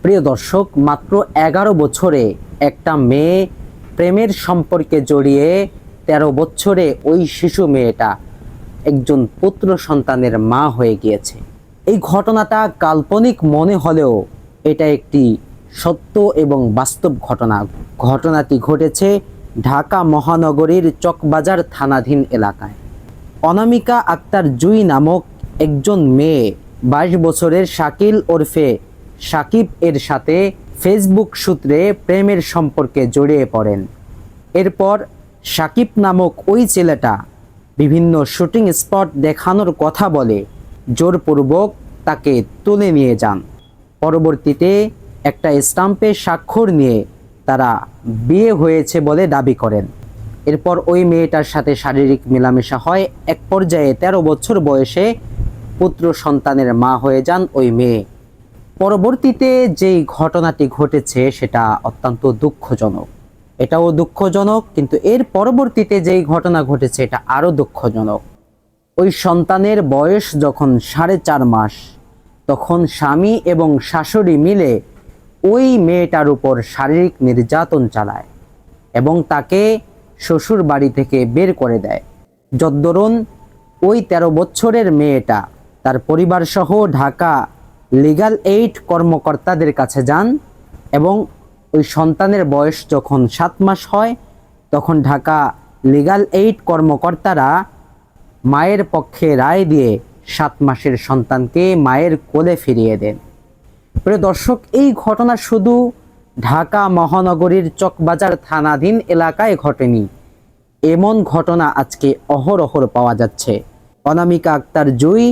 প্রিয় দর্শক, মাত্র 11 বছরে একটা মেয়ে প্রেমের সম্পর্কে জড়িয়ে 13 বছরে ওই শিশু মেয়েটা একজন পুত্র সন্তানের মা হয়ে গিয়েছে। এই ঘটনাটা কাল্পনিক মনে হলেও এটা একটি সত্য এবং বাস্তব ঘটনা। ঘটনাটি ঘটেছে ঢাকা মহানগরীর চকবাজার থানাধীন এলাকায়। অনামিকা আক্তার জুই নামক একজন মেয়ে 22 বছরের শাকিল ওরফে সাকিব এর সাথে ফেসবুক সূত্রে প্রেমের সম্পর্কে জড়িয়ে পড়েন। এরপর সাকিব নামক ওই ছেলেটা বিভিন্ন শুটিং স্পট দেখানোর কথা বলে জোরপূর্বক তাকে তুলে নিয়ে যান। পরবর্তীতে একটা স্টাম্পে স্বাক্ষর নিয়ে তারা বিয়ে হয়েছে বলে দাবি করেন। এরপর ওই মেয়েটার সাথে শারীরিক মেলামেশা হয়। এক পর্যায়ে 13 বছর বয়সে পুত্র সন্তানের মা হয়ে যান ওই মেয়ে। পরবর্তীতে যেই ঘটনাটি ঘটেছে সেটা অত্যন্ত দুঃখজনক। এটাও দুঃখজনক, কিন্তু এর পরবর্তীতে যেই ঘটনা ঘটেছে এটা আরও দুঃখজনক। ওই সন্তানের বয়স যখন 4.5 মাস, তখন স্বামী এবং শাশুড়ি মিলে ওই মেয়েটার উপর শারীরিক নির্যাতন চালায় এবং তাকে শ্বশুর বাড়ি থেকে বের করে দেয়। যদ্দরুন ওই 13 বছরের মেয়েটা তার পরিবার সহ ঢাকা লিগ্যাল এইড কর্মকর্তাদের কাছে যান এবং ওই সন্তানের বয়স যখন 7 মাস হয় তখন ঢাকা লিগ্যাল এইড কর্মকর্তারা মায়ের পক্ষে রায় দিয়ে 7 মাসের সন্তানকে মায়ের কোলে ফিরিয়ে দেন। প্রিয় দর্শক, এই ঘটনা শুধু ঢাকা মহানগরীর চকবাজার থানাধীন এলাকায় ঘটেনি, এমন ঘটনা আজকে অহরহ পাওয়া যাচ্ছে। অনামিকা আক্তার জুই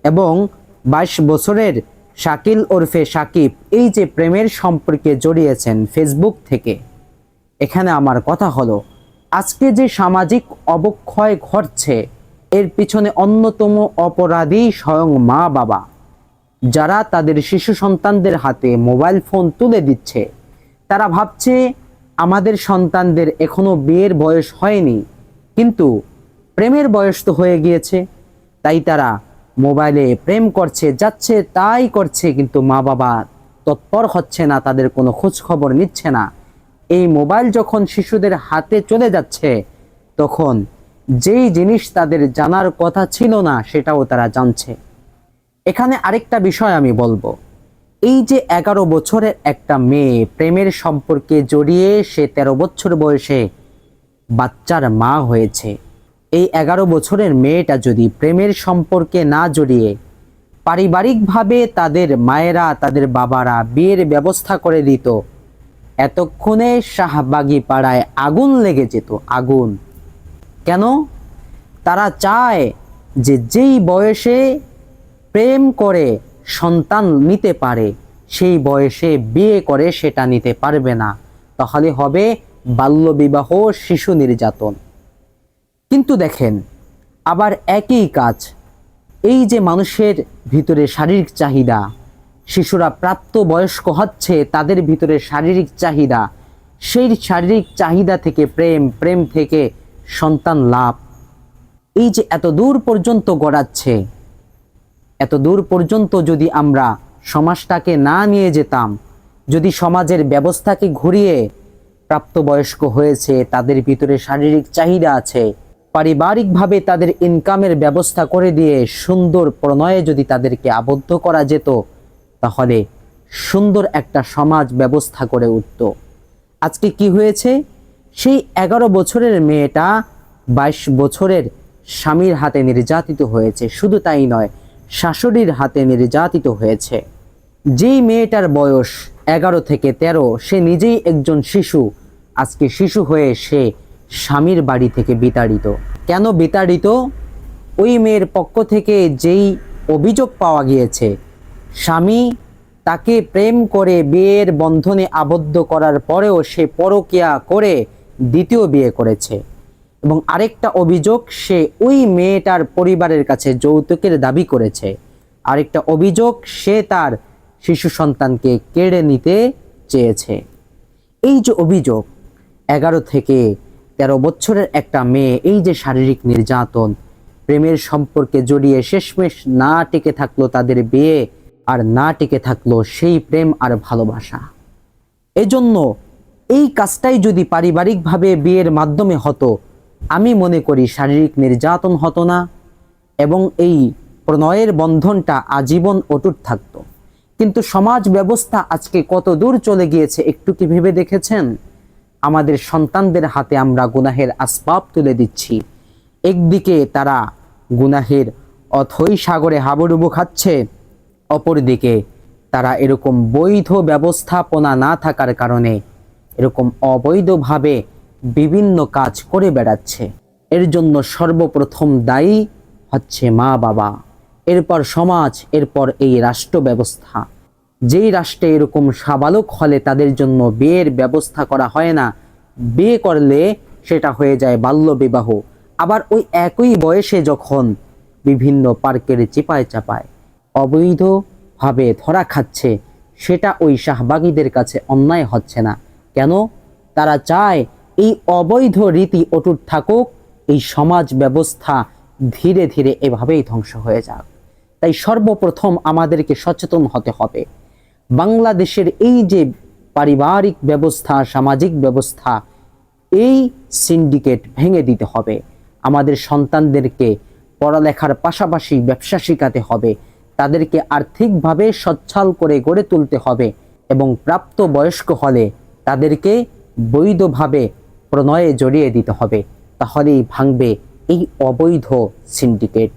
এবং 22 বছরের শাকিল ওরফে সাকিব এই যে প্রেমের সম্পর্কে জড়িয়েছেন ফেসবুক থেকে, এখানে আমার কথা হলো আজকে যে সামাজিক অবক্ষয় ঘটছে এর পিছনে অন্যতম অপরাধী স্বয়ং মা বাবা, যারা তাদের শিশু সন্তানদের হাতে মোবাইল ফোন তুলে দিচ্ছে। তারা ভাবছে আমাদের সন্তানদের এখনো বিয়ের বয়স হয়নি, কিন্তু প্রেমের বয়স তো হয়ে গিয়েছে, তাই তারা মোবাইলে প্রেম করছে, যাচ্ছে তাই করছে, কিন্তু মা বাবা তৎপর হচ্ছে না, তাদের কোনো খোঁজ খবর নিচ্ছে না। এই মোবাইল যখন শিশুদের হাতে চলে যাচ্ছে তখন যেই জিনিস তাদের জানার কথা ছিল না সেটাও তারা জানছে। এখানে আরেকটা বিষয় আমি বলবো, এই যে 11 বছরের একটা মেয়ে প্রেমের সম্পর্কে জড়িয়ে সে 13 বছর বয়সে বাচ্চার মা হয়েছে। এই 11 বছরের মেয়েটা যদি প্রেমের সম্পর্কে না জড়িয়ে পারিবারিকভাবে তাদের মায়েরা তাদের বাবারা বিয়ের ব্যবস্থা করে দিত, এতক্ষণে শাহবাগী পাড়ায় আগুন লেগে যেত। আগুন কেন? তারা চায় যে যেই বয়সে প্রেম করে সন্তান নিতে পারে সেই বয়সে বিয়ে করে সেটা নিতে পারবে না, তাহলে হবে বাল্যবিবাহ, শিশু নির্যাতন। কিন্তু দেখেন, আবার একই কাজ, এই যে মানুষের ভিতরে শারীরিক চাহিদা, শিশুরা প্রাপ্ত বয়স্ক হচ্ছে, তাদের ভিতরে শারীরিক চাহিদা, সেই শারীরিক চাহিদা থেকে প্রেম, প্রেম থেকে সন্তান লাভ, এই যে এত দূর পর্যন্ত গড়াচ্ছে, এত দূর পর্যন্ত যদি আমরা সমাজটাকে না নিয়ে যেতাম, যদি সমাজের ব্যবস্থাকে ঘুরিয়ে প্রাপ্তবয়স্ক হয়েছে, তাদের ভিতরে শারীরিক চাহিদা আছে, পারিবারিকভাবে তাদের ইনকামের ব্যবস্থা করে দিয়ে সুন্দর প্রণয়ে যদি তাদেরকে আবদ্ধ করা যেত, তাহলে সুন্দর একটা সমাজ ব্যবস্থা করে উঠত। আজকে কি হয়েছে? সেই 11 বছরের মেয়েটা 22 বছরের স্বামীর হাতে নির্যাতিত হয়েছে। শুধু তাই নয়, শাশুড়ির হাতে নির্যাতিত হয়েছে। যেই মেয়েটার বয়স 11 থেকে 13, সে নিজেই একজন শিশু, আজকে শিশু হয়ে সে স্বামীর বাড়ি থেকে বিতাড়িত। কেন বিতাড়িত? ওই মেয়ের পক্ষ থেকে যেই অভিযোগ পাওয়া গিয়েছে, স্বামী তাকে প্রেম করে বিয়ের বন্ধনে আবদ্ধ করার পরেও সে পরকীয়া করে দ্বিতীয় বিয়ে করেছে। এবং আরেকটা অভিযোগ, সে ওই মেয়েটার পরিবারের কাছে যৌতুকের দাবি করেছে। আরেকটা অভিযোগ, সে তার শিশু সন্তানকে কেড়ে নিতে চেয়েছে। এই যে অভিযোগ, 11 থেকে 13 বছরের একটা মেয়ে এই যে শারীরিক নির্যাতন, প্রেমের সম্পর্কে জড়িয়ে শেষমেশ না টিকে থাকলো তাদের বিয়ে, আর না টিকে থাকলো সেই প্রেম আর ভালোবাসা। এজন্য এই কাজটাই যদি পারিবারিকভাবে বিয়ের মাধ্যমে হতো, আমি মনে করি শারীরিক নির্যাতন হতো না এবং এই প্রণয়ের বন্ধনটা আজীবন অটুট থাকতো। কিন্তু সমাজ ব্যবস্থা আজকে কত দূর চলে গিয়েছে একটু কি ভেবে দেখেছেন? আমাদের সন্তানদের হাতে আমরা গুনাহের আসবাব তুলে দিচ্ছি। একদিকে তারা গুনাহের অথৈ সাগরে হাবুডুবু খাচ্ছে, অপরদিকে তারা এরকম বৈধ ব্যবস্থাপনা না থাকার কারণে এরকম অবৈধভাবে বিভিন্ন কাজ করে বেড়াচ্ছে। এর জন্য সর্বপ্রথম দায়ী হচ্ছে মা বাবা, এরপর সমাজ, এরপর এই রাষ্ট্র ব্যবস্থা। যেই রাষ্ট্রে এরকম সাবালক হলে তাদের জন্য বিয়ের ব্যবস্থা করা হয় না, বিয়ে করলে সেটা হয়ে যায় বাল্য বিবাহ। আবার ওই একই বয়সে যখন বিভিন্ন পার্কের চিপায় চাপায় অবৈধভাবে ধরা খাচ্ছে, সেটা ওই শাহবাগীদের কাছে অন্যায় হচ্ছে না কেন? তারা চায় এই অবৈধ রীতি অটুট থাকুক, এই সমাজ ব্যবস্থা ধীরে ধীরে এভাবেই ধ্বংস হয়ে যাক। তাই সর্বপ্রথম আমাদেরকে সচেতন হতে হবে। বাংলাদেশের এই যে পারিবারিক ব্যবস্থা, সামাজিক ব্যবস্থা, এই সিন্ডিকেট ভেঙে দিতে হবে। আমাদের সন্তানদেরকে পড়ালেখার পাশাপাশি ব্যবসা শেখাতে হবে, তাদেরকে আর্থিকভাবে সচ্ছল করে গড়ে তুলতে হবে এবং প্রাপ্ত বয়স্ক হলে তাদেরকে বৈধভাবে প্রণয়ে জড়িয়ে দিতে হবে। তাহলেই ভাঙবে এই অবৈধ সিন্ডিকেট।